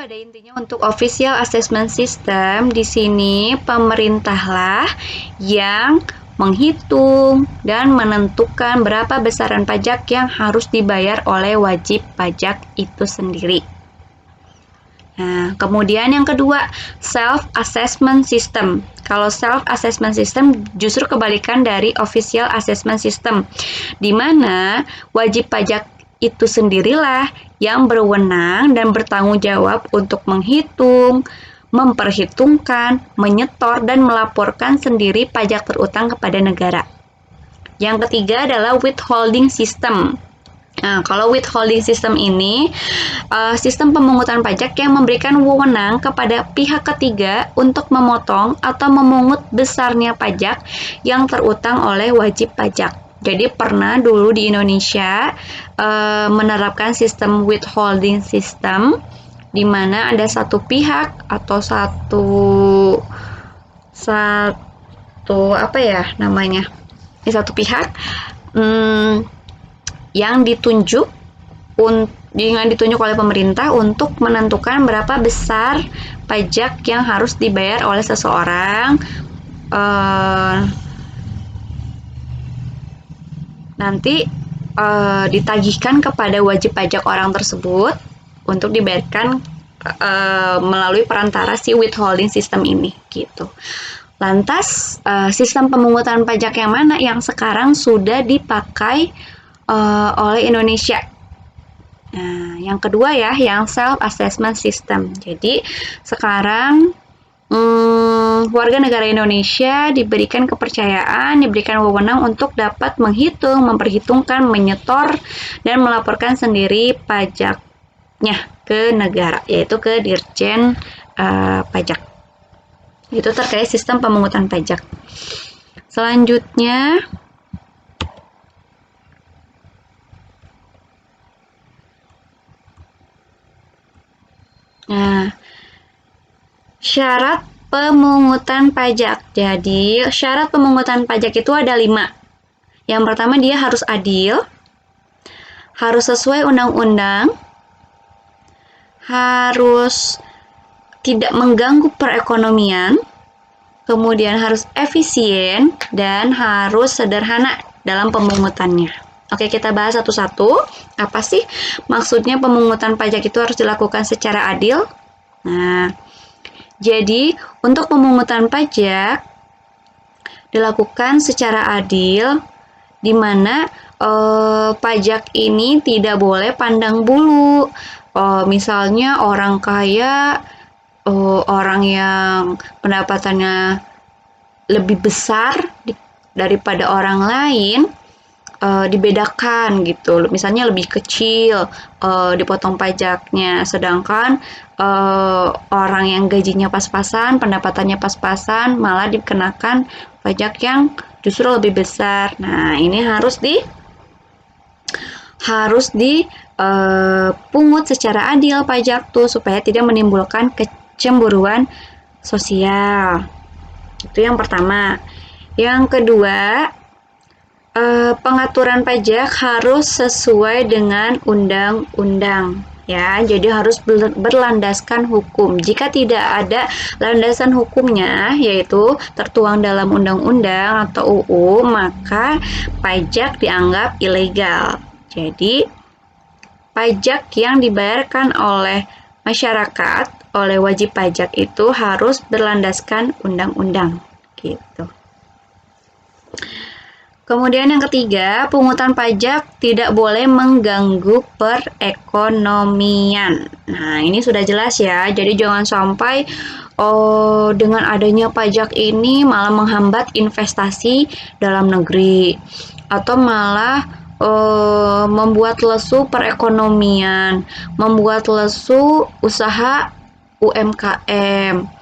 pada intinya untuk official assessment system di sini pemerintahlah yang menghitung dan menentukan berapa besaran pajak yang harus dibayar oleh wajib pajak itu sendiri. Nah, kemudian yang kedua, self-assessment system. Kalau self-assessment system justru kebalikan dari official assessment system, di mana wajib pajak itu sendirilah yang berwenang dan bertanggung jawab untuk menghitung, memperhitungkan, menyetor, dan melaporkan sendiri pajak terutang kepada negara. Yang ketiga adalah withholding system. Nah, kalau withholding system ini sistem pemungutan pajak yang memberikan wewenang kepada pihak ketiga untuk memotong atau memungut besarnya pajak yang terutang oleh wajib pajak. Jadi pernah dulu di Indonesia menerapkan sistem withholding system di mana ada satu pihak atau satu pihak yang ditunjuk oleh pemerintah untuk menentukan berapa besar pajak yang harus dibayar oleh seseorang nanti ditagihkan kepada wajib pajak orang tersebut untuk dibayarkan melalui perantara si withholding system ini gitu. Lantas sistem pemungutan pajak yang mana yang sekarang sudah dipakai oleh Indonesia? Nah, yang kedua ya, yang self-assessment system. Jadi, sekarang warga negara Indonesia diberikan kepercayaan, diberikan wewenang untuk dapat menghitung, memperhitungkan, menyetor, dan melaporkan sendiri pajaknya ke negara, yaitu ke Dirjen Pajak. Itu terkait sistem pemungutan pajak. Selanjutnya, syarat pemungutan pajak. Jadi, syarat pemungutan pajak itu ada 5. Yang pertama, dia harus adil, harus sesuai undang-undang, harus tidak mengganggu perekonomian, kemudian harus efisien, dan harus sederhana dalam pemungutannya. Oke, kita bahas satu-satu. Apa sih maksudnya pemungutan pajak itu harus dilakukan secara adil? Nah, jadi untuk pemungutan pajak dilakukan secara adil, di mana pajak ini tidak boleh pandang bulu. Misalnya orang kaya, orang yang pendapatannya lebih besar daripada orang lain, dibedakan gitu. Misalnya lebih kecil dipotong pajaknya, sedangkan orang yang gajinya pas-pasan, pendapatannya pas-pasan, malah dikenakan pajak yang justru lebih besar. Nah, ini harus dipungut secara adil pajak tuh supaya tidak menimbulkan kecemburuan sosial. Itu yang pertama. Yang kedua, pengaturan pajak harus sesuai dengan undang-undang. Ya, jadi harus berlandaskan hukum. Jika tidak ada landasan hukumnya, yaitu tertuang dalam undang-undang atau UU, maka pajak dianggap ilegal. Jadi, pajak yang dibayarkan oleh masyarakat, oleh wajib pajak itu harus berlandaskan undang-undang. Gitu. Kemudian yang ketiga, pungutan pajak tidak boleh mengganggu perekonomian. Nah, ini sudah jelas ya. Jadi jangan sampai dengan adanya pajak ini malah menghambat investasi dalam negeri atau malah membuat lesu perekonomian, membuat lesu usaha UMKM.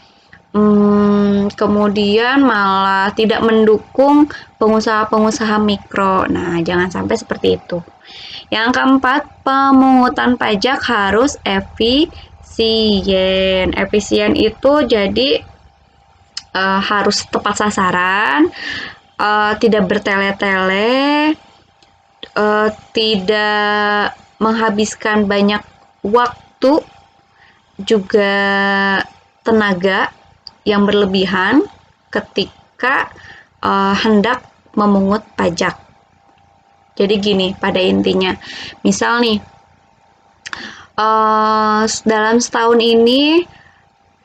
Kemudian malah tidak mendukung pengusaha-pengusaha mikro. Nah, jangan sampai seperti itu. Yang keempat, pemungutan pajak harus efisien. Efisien itu jadi harus tepat sasaran, tidak bertele-tele, tidak menghabiskan banyak waktu juga tenaga yang berlebihan ketika hendak memungut pajak. Jadi gini pada intinya, misal nih dalam setahun ini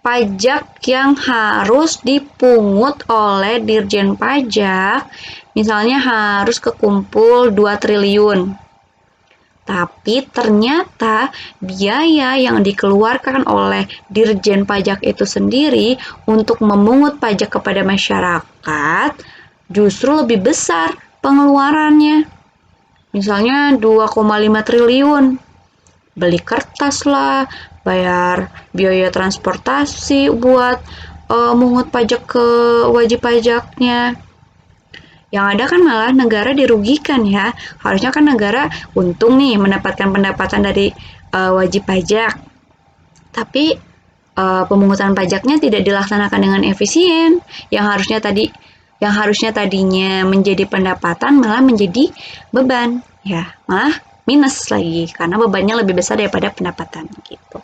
pajak yang harus dipungut oleh Dirjen Pajak misalnya harus kekumpul 2 triliun. Tapi ternyata biaya yang dikeluarkan oleh Dirjen Pajak itu sendiri untuk memungut pajak kepada masyarakat justru lebih besar pengeluarannya. Misalnya 2,5 triliun. Beli kertas lah, bayar biaya transportasi buat mungut pajak ke wajib pajaknya. Yang ada kan malah negara dirugikan ya. Harusnya kan negara untung nih mendapatkan pendapatan dari wajib pajak. Tapi pemungutan pajaknya tidak dilaksanakan dengan efisien. Yang harusnya tadinya menjadi pendapatan malah menjadi beban. Ya, malah minus lagi karena bebannya lebih besar daripada pendapatan gitu.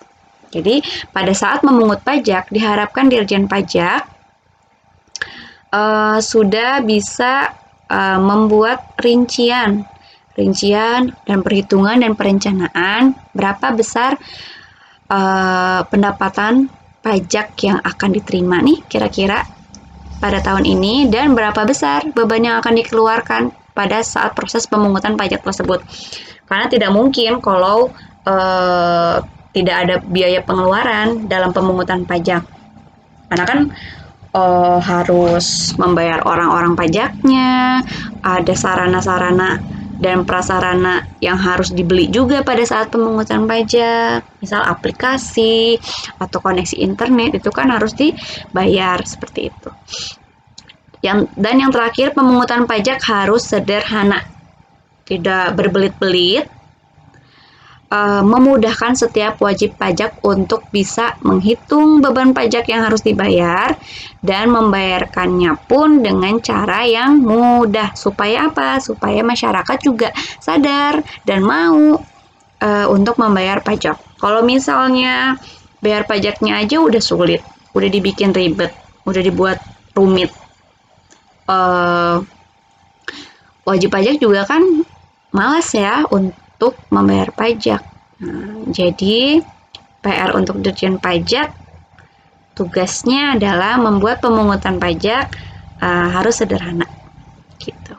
Jadi, pada saat memungut pajak diharapkan Dirjen Pajak sudah bisa membuat rincian dan perhitungan dan perencanaan berapa besar pendapatan pajak yang akan diterima nih kira-kira pada tahun ini dan berapa besar beban yang akan dikeluarkan pada saat proses pemungutan pajak tersebut. Karena tidak mungkin kalau tidak ada biaya pengeluaran dalam pemungutan pajak. Karena kan harus membayar orang-orang pajaknya, ada sarana-sarana dan prasarana yang harus dibeli juga pada saat pemungutan pajak, misal aplikasi atau koneksi internet itu kan harus dibayar seperti itu. Dan yang terakhir, pemungutan pajak harus sederhana, tidak berbelit-belit, memudahkan setiap wajib pajak untuk bisa menghitung beban pajak yang harus dibayar dan membayarkannya pun dengan cara yang mudah. Supaya apa? Supaya masyarakat juga sadar dan mau untuk membayar pajak. Kalau misalnya bayar pajaknya aja udah sulit, udah dibikin ribet, udah dibuat rumit. Wajib pajak juga kan malas ya untuk membayar pajak. Nah, jadi PR untuk Dirjen Pajak tugasnya adalah membuat pemungutan pajak harus sederhana gitu.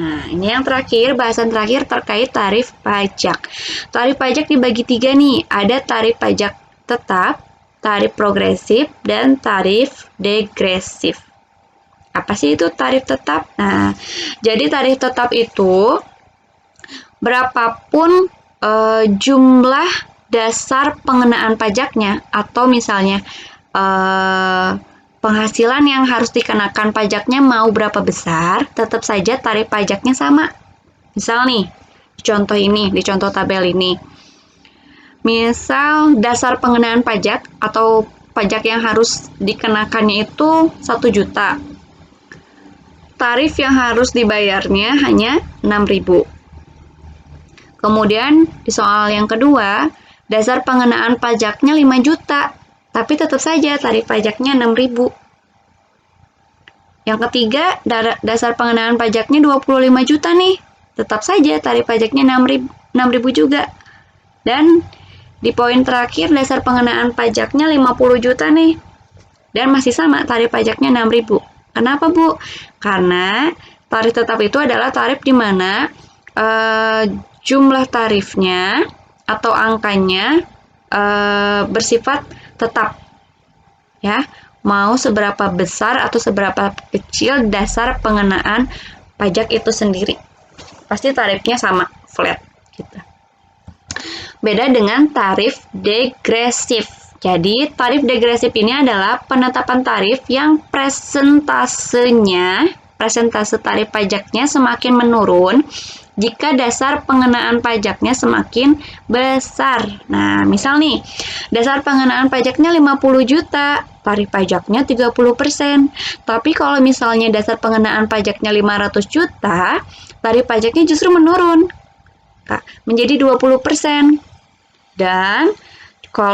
Nah, ini yang terakhir, bahasan terakhir terkait tarif pajak. Tarif pajak dibagi 3 nih, ada tarif pajak tetap, tarif progresif, dan tarif degresif. Apa sih itu tarif tetap? Nah, jadi tarif tetap itu berapapun jumlah dasar pengenaan pajaknya atau misalnya penghasilan yang harus dikenakan pajaknya mau berapa besar, tetap saja tarif pajaknya sama. Misal nih, di contoh tabel ini. Misal dasar pengenaan pajak atau pajak yang harus dikenakannya itu 1 juta. Tarif yang harus dibayarnya hanya 6.000. Kemudian di soal yang kedua, dasar pengenaan pajaknya 5 juta, tapi tetap saja tarif pajaknya 6.000. Yang ketiga, dasar pengenaan pajaknya 25 juta nih, tetap saja tarif pajaknya 6.000 juga. Dan di poin terakhir, dasar pengenaan pajaknya 50 juta nih, dan masih sama tarif pajaknya 6.000. Kenapa, Bu? Karena tarif tetap itu adalah tarif di mana jumlah tarifnya atau angkanya bersifat tetap, ya. Mau seberapa besar atau seberapa kecil dasar pengenaan pajak itu sendiri, pasti tarifnya sama, flat, gitu. Beda dengan tarif degresif. Jadi, tarif degresif ini adalah penetapan tarif yang persentase tarif pajaknya semakin menurun jika dasar pengenaan pajaknya semakin besar. Nah, misal nih, dasar pengenaan pajaknya 50 juta, tarif pajaknya 30%. Tapi kalau misalnya dasar pengenaan pajaknya 500 juta, tarif pajaknya justru menurun menjadi 20%. Dan Kalau